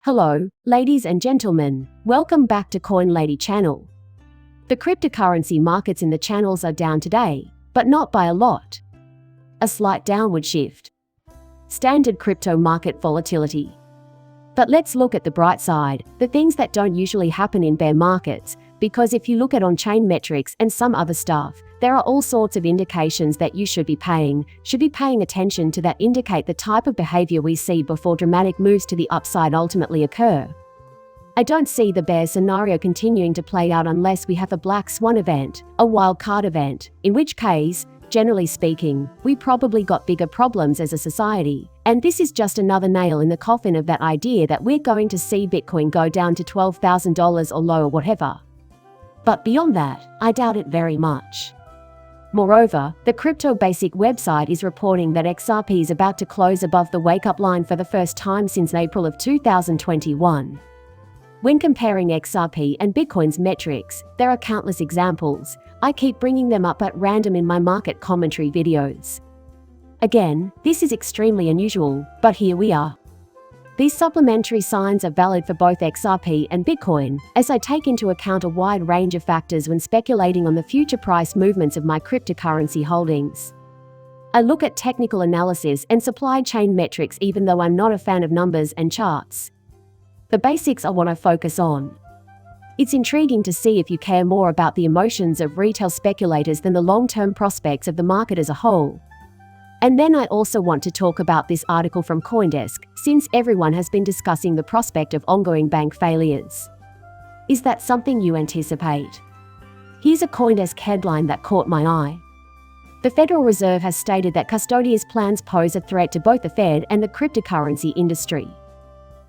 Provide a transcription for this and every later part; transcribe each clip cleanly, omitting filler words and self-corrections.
Hello, ladies and gentlemen, welcome back to Coin Lady channel. The cryptocurrency markets in the channels are down today, but not by a lot. A slight downward shift. Standard crypto market volatility. But let's look at the bright side, the things that don't usually happen in bear markets, because if you look at on-chain metrics and some other stuff, there are all sorts of indications that you should be paying attention to that indicate the type of behavior we see before dramatic moves to the upside ultimately occur. I don't see the bear scenario continuing to play out unless we have a black swan event, a wild card event, in which case, generally speaking, we probably got bigger problems as a society, and this is just another nail in the coffin of that idea that we're going to see Bitcoin go down to $12,000 or lower, whatever. But beyond that, I doubt it very much. Moreover, the Crypto Basic website is reporting that XRP is about to close above the wake-up line for the first time since April of 2021. When comparing XRP and Bitcoin's metrics, there are countless examples. I keep bringing them up at random in my market commentary videos. Again, this is extremely unusual, but here we are. These supplementary signs are valid for both XRP and Bitcoin, as I take into account a wide range of factors when speculating on the future price movements of my cryptocurrency holdings. I look at technical analysis and supply chain metrics even though I'm not a fan of numbers and charts. The basics are what I focus on. It's intriguing to see if you care more about the emotions of retail speculators than the long-term prospects of the market as a whole. And then I also want to talk about this article from CoinDesk, since everyone has been discussing the prospect of ongoing bank failures. Is that something you anticipate? Here's a CoinDesk headline that caught my eye. The Federal Reserve has stated that Custodia's plans pose a threat to both the Fed and the cryptocurrency industry.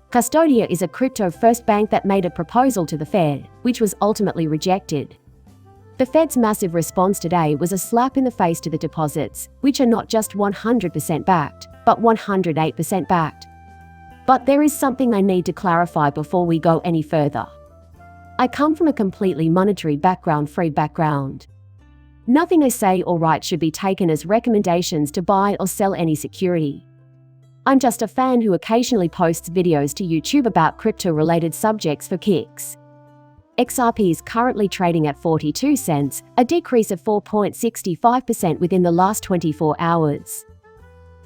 Custodia is a crypto-first bank that made a proposal to the Fed, which was ultimately rejected. The Fed's massive response today was a slap in the face to the deposits, which are not just 100% backed, but 108% backed. But there is something I need to clarify before we go any further. I come from a completely monetary background-free background. Nothing I say or write should be taken as recommendations to buy or sell any security. I'm just a fan who occasionally posts videos to YouTube about crypto-related subjects for kicks. XRP is currently trading at 42 cents, a decrease of 4.65% within the last 24 hours.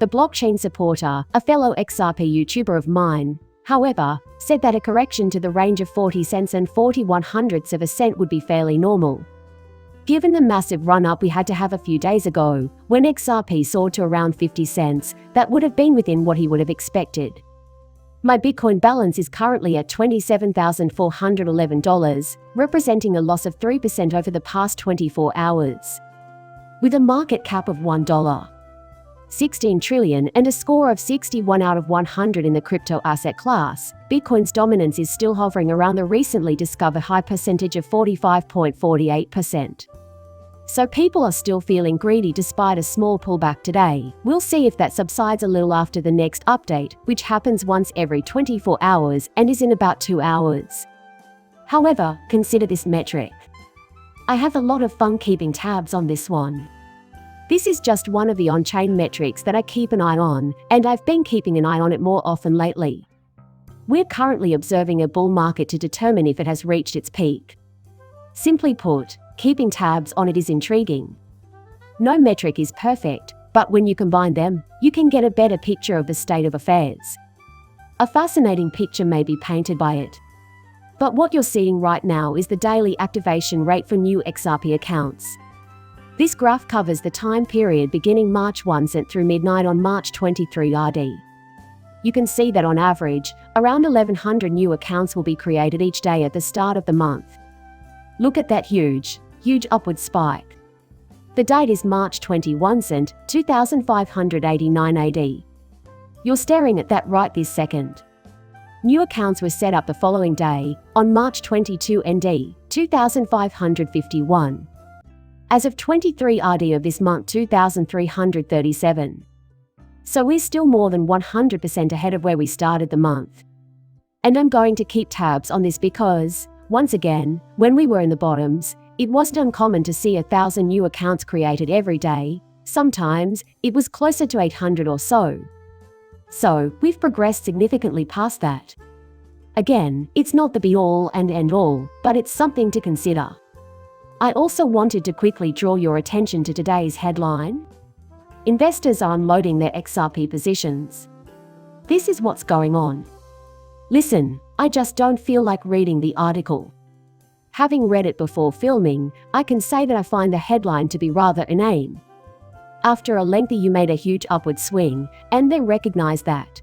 The blockchain supporter, a fellow XRP YouTuber of mine, however, said that a correction to the range of 40 cents and 41/100ths of a cent would be fairly normal. Given the massive run-up we had to have a few days ago, when XRP soared to around 50 cents, that would have been within what he would have expected. My Bitcoin balance is currently at $27,411, representing a loss of 3% over the past 24 hours. With a market cap of $1.16 trillion and a score of 61 out of 100 in the crypto asset class, Bitcoin's dominance is still hovering around the recently discovered high percentage of 45.48%. So people are still feeling greedy despite a small pullback today. We'll see if that subsides a little after the next update, which happens once every 24 hours and is in about 2 hours. However, consider this metric. I have a lot of fun keeping tabs on this one. This is just one of the on-chain metrics that I keep an eye on, and I've been keeping an eye on it more often lately. We're currently observing a bull market to determine if it has reached its peak. Simply put, keeping tabs on it is intriguing. No metric is perfect, but when you combine them, you can get a better picture of the state of affairs. A fascinating picture may be painted by it. But what you're seeing right now is the daily activation rate for new XRP accounts. This graph covers the time period beginning March 1 through midnight on March 23 RD. You can see that on average, around 1,100 new accounts will be created each day at the start of the month. Look at that huge upward spike. The date is March 21, 2589 AD. You're staring at that right this second. New accounts were set up the following day, on March 22 ND, 2551. As of 23 RD of this month, 2337. So we're still more than 100% ahead of where we started the month. And I'm going to keep tabs on this because, once again, when we were in the bottoms, it wasn't uncommon to see 1,000 new accounts created every day. Sometimes, it was closer to 800 or so. So, we've progressed significantly past that. Again, it's not the be-all and end-all, but it's something to consider. I also wanted to quickly draw your attention to today's headline. Investors are unloading their XRP positions. This is what's going on. Listen, I just don't feel like reading the article. Having read it before filming, I can say that I find the headline to be rather inane. After a lengthy you made a huge upward swing, and they recognize that.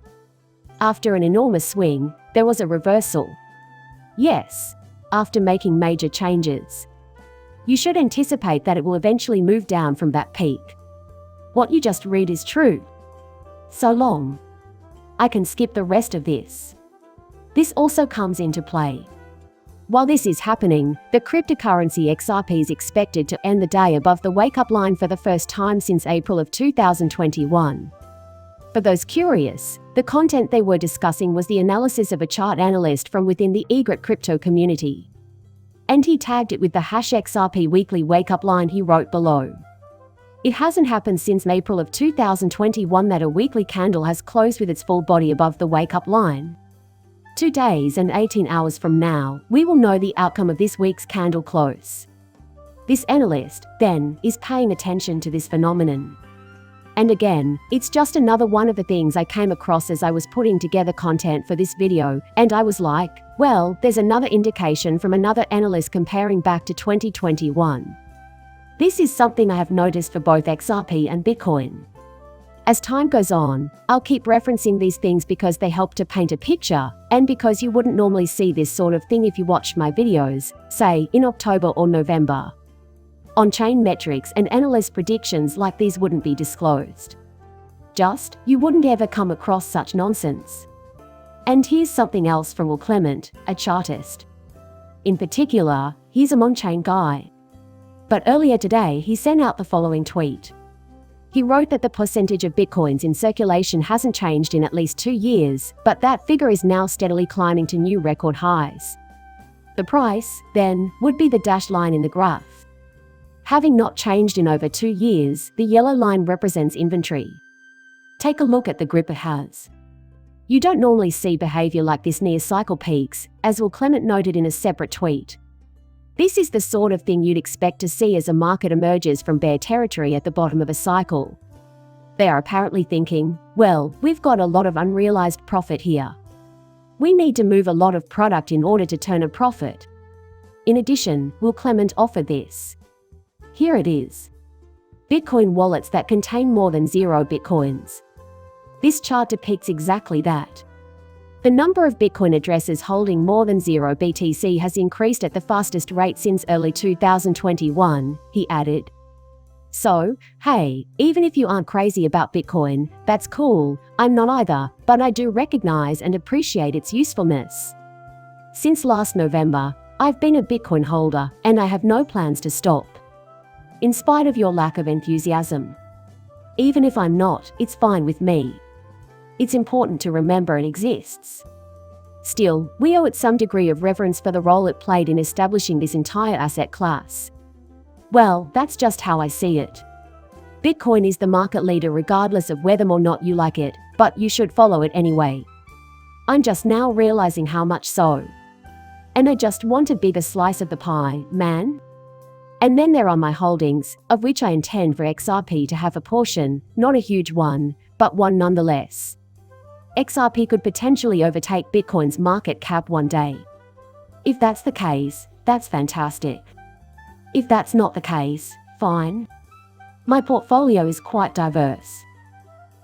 After an enormous swing, there was a reversal. Yes, after making major changes. You should anticipate that it will eventually move down from that peak. What you just read is true. So long. I can skip the rest of this. This also comes into play. While this is happening, the cryptocurrency XRP is expected to end the day above the wake-up line for the first time since April of 2021. For those curious, the content they were discussing was the analysis of a chart analyst from within the egret crypto community. And he tagged it with the #XRP weekly wake-up line he wrote below. It hasn't happened since April of 2021 that a weekly candle has closed with its full body above the wake-up line. 2 days and 18 hours from now, we will know the outcome of this week's candle close. This analyst, then, is paying attention to this phenomenon. And again, it's just another one of the things I came across as I was putting together content for this video, and I was like, well, there's another indication from another analyst comparing back to 2021. This is something I have noticed for both XRP and Bitcoin. As time goes on, I'll keep referencing these things because they help to paint a picture, and because you wouldn't normally see this sort of thing if you watched my videos, say, in October or November. On-chain metrics and analyst predictions like these wouldn't be disclosed. You wouldn't ever come across such nonsense. And here's something else from Will Clement, a chartist. In particular, he's a on-chain guy. But earlier today he sent out the following tweet. He wrote that the percentage of bitcoins in circulation hasn't changed in at least 2 years, but that figure is now steadily climbing to new record highs. The price, then, would be the dashed line in the graph. Having not changed in over 2 years, the yellow line represents inventory. Take a look at the grip it has. You don't normally see behavior like this near cycle peaks, as Will Clement noted in a separate tweet. This is the sort of thing you'd expect to see as a market emerges from bear territory at the bottom of a cycle. They are apparently thinking, well, we've got a lot of unrealized profit here. We need to move a lot of product in order to turn a profit. In addition, Will Clement offered this. Here it is. Bitcoin wallets that contain more than 0 bitcoins. This chart depicts exactly that. The number of Bitcoin addresses holding more than 0 BTC has increased at the fastest rate since early 2021, he added. So, hey, even if you aren't crazy about Bitcoin, that's cool, I'm not either, but I do recognize and appreciate its usefulness. Since last November, I've been a Bitcoin holder, and I have no plans to stop. In spite of your lack of enthusiasm. Even if I'm not, it's fine with me. It's important to remember it exists. Still, we owe it some degree of reverence for the role it played in establishing this entire asset class. Well, that's just how I see it. Bitcoin is the market leader regardless of whether or not you like it, but you should follow it anyway. I'm just now realizing how much so. And I just want a bigger slice of the pie, man. And then there are my holdings, of which I intend for XRP to have a portion, not a huge one, but one nonetheless. XRP could potentially overtake Bitcoin's market cap one day. If that's the case, that's fantastic. If that's not the case, fine. My portfolio is quite diverse.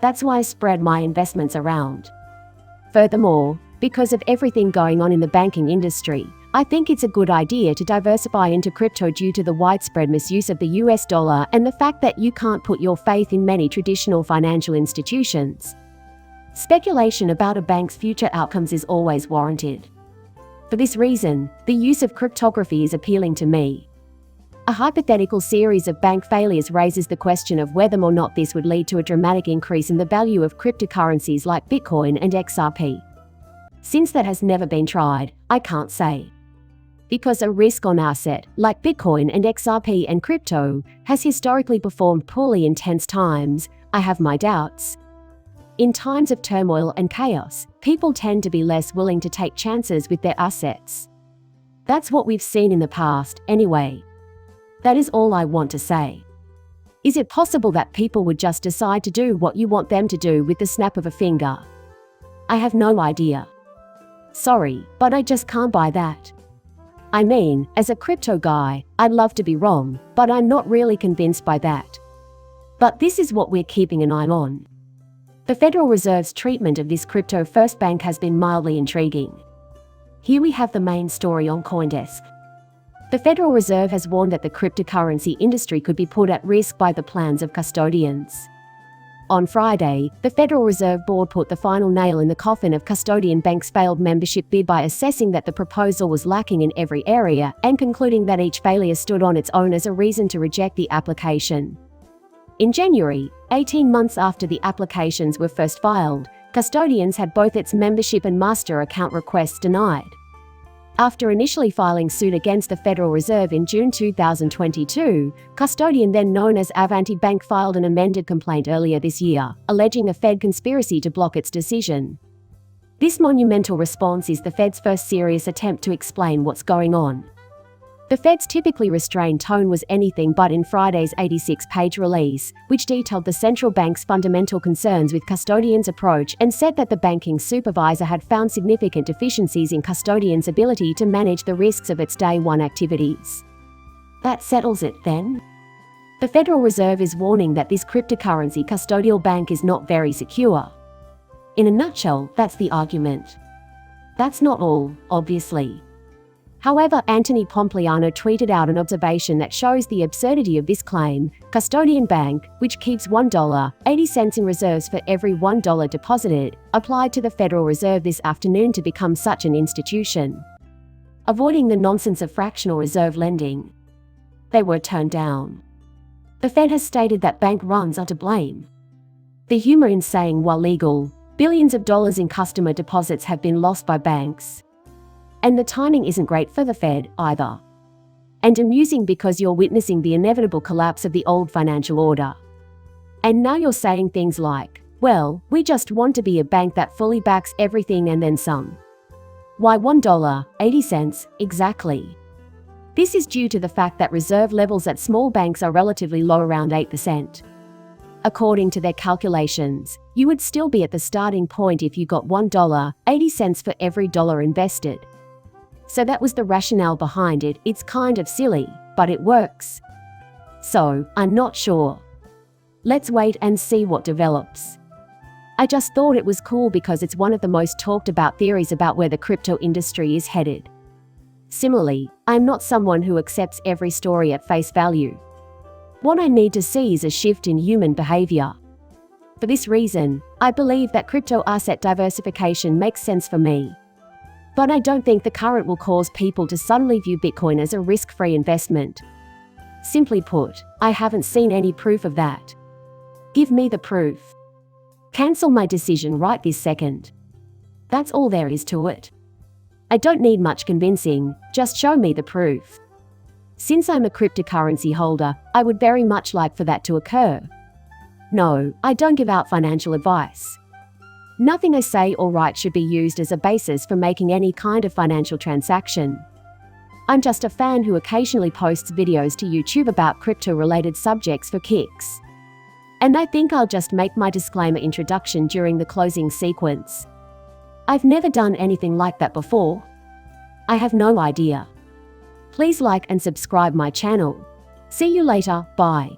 That's why I spread my investments around. Furthermore, because of everything going on in the banking industry, I think it's a good idea to diversify into crypto due to the widespread misuse of the US dollar and the fact that you can't put your faith in many traditional financial institutions. Speculation about a bank's future outcomes is always warranted. For this reason, the use of cryptography is appealing to me. A hypothetical series of bank failures raises the question of whether or not this would lead to a dramatic increase in the value of cryptocurrencies like Bitcoin and XRP. Since that has never been tried, I can't say. Because a risk-on asset, like Bitcoin and XRP and crypto, has historically performed poorly in tense times, I have my doubts. In times of turmoil and chaos, people tend to be less willing to take chances with their assets. That's what we've seen in the past, anyway. That is all I want to say. Is it possible that people would just decide to do what you want them to do with the snap of a finger? I have no idea. Sorry, but I just can't buy that. I mean, as a crypto guy, I'd love to be wrong, but I'm not really convinced by that. But this is what we're keeping an eye on. The Federal Reserve's treatment of this crypto-first bank has been mildly intriguing. Here we have the main story on CoinDesk. The Federal Reserve has warned that the cryptocurrency industry could be put at risk by the plans of custodians. On Friday, the Federal Reserve Board put the final nail in the coffin of Custodian Bank's failed membership bid by assessing that the proposal was lacking in every area and concluding that each failure stood on its own as a reason to reject the application. In January, 18 months after the applications were first filed, Custodians had both its membership and master account requests denied. After initially filing suit against the Federal Reserve in June 2022, Custodian, then known as Avanti Bank, filed an amended complaint earlier this year, alleging a Fed conspiracy to block its decision. This monumental response is the Fed's first serious attempt to explain what's going on. The Fed's typically restrained tone was anything but in Friday's 86-page release, which detailed the central bank's fundamental concerns with Custodian's approach and said that the banking supervisor had found significant deficiencies in Custodian's ability to manage the risks of its day one activities. That settles it, then? The Federal Reserve is warning that this cryptocurrency custodial bank is not very secure. In a nutshell, that's the argument. That's not all, obviously. However, Anthony Pompliano tweeted out an observation that shows the absurdity of this claim. Custodian Bank, which keeps $1.80 in reserves for every $1 deposited, applied to the Federal Reserve this afternoon to become such an institution, avoiding the nonsense of fractional reserve lending. They were turned down. The Fed has stated that bank runs are to blame. The humor in saying, while legal, billions of dollars in customer deposits have been lost by banks. And the timing isn't great for the Fed, either. And amusing because you're witnessing the inevitable collapse of the old financial order. And now you're saying things like, well, we just want to be a bank that fully backs everything and then some. Why $1.80 exactly? This is due to the fact that reserve levels at small banks are relatively low, around 8%. According to their calculations, you would still be at the starting point if you got $1.80 for every dollar invested. So that was the rationale behind it. It's kind of silly, but it works. So, I'm not sure. Let's wait and see what develops. I just thought it was cool because it's one of the most talked about theories about where the crypto industry is headed. Similarly, I'm not someone who accepts every story at face value. What I need to see is a shift in human behavior. For this reason, I believe that crypto asset diversification makes sense for me. But I don't think the current will cause people to suddenly view Bitcoin as a risk-free investment. Simply put, I haven't seen any proof of that. Give me the proof. Cancel my decision right this second. That's all there is to it. I don't need much convincing, just show me the proof. Since I'm a cryptocurrency holder, I would very much like for that to occur. No, I don't give out financial advice. Nothing I say or write should be used as a basis for making any kind of financial transaction. I'm just a fan who occasionally posts videos to YouTube about crypto-related subjects for kicks. And I think I'll just make my disclaimer introduction during the closing sequence. I've never done anything like that before. I have no idea. Please like and subscribe my channel. See you later, bye.